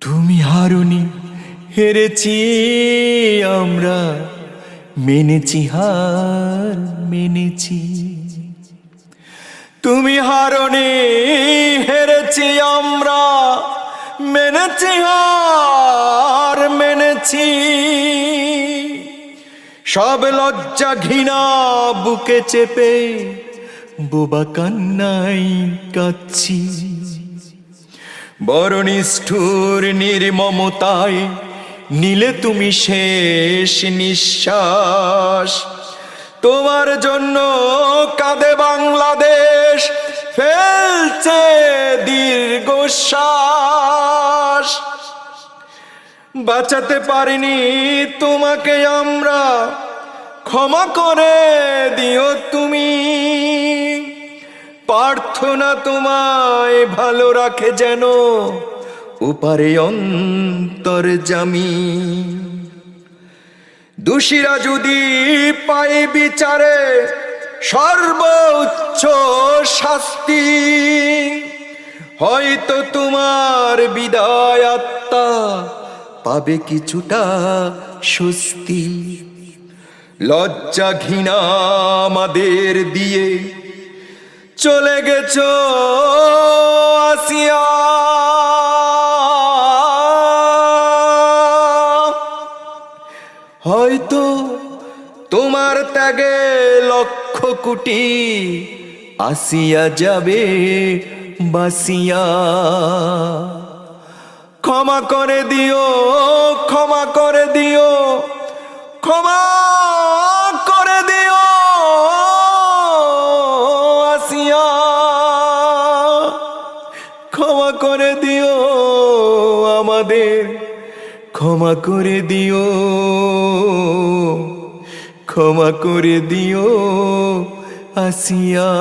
তুমি হারুনি, হেরেছি আমরা, মেনেছি হার মেনেছি। তুমি হারুনি, হেরেছি আমরা, মেনেছি হার মেনেছি। সব লজ্জা ঘৃণা বুকে চেপে বোবা কান্নাই কাচ্ছি। বড় নিষ্ঠুর নির্মমতায় নিলে তুমি শেষ নিঃশ্বাস। তোমার জন্য কাঁদে বাংলাদেশ, ফেলছে দীর্ঘশ্বাস। বাঁচাতে পারিনি তোমাকে আমরা, ক্ষমা করে দিও তুমি। প্রার্থনা তোমায় ভালো রাখে যেন ওপারে অন্তর্যামী। দোষীরা যদি পায় বিচারে সর্বোচ্চ শাস্তি, হয়তো তোমার বিদায় আত্মা পাবে কিছুটা স্বস্তি। লজ্জা ঘৃণা আমাদের দিয়ে চলে গেছো আসিয়া। হয়তো তোমার ত্যাগে লক্ষ কোটি আসিয়া যাবে বাসিয়া। ক্ষমা করে দিও, ক্ষমা করে দিও, ক্ষমা করে দিও আসিয়া। ক্ষমা করে দিও আমাদের, ক্ষমা করে দিও, ক্ষমা করে দিও আসিয়া।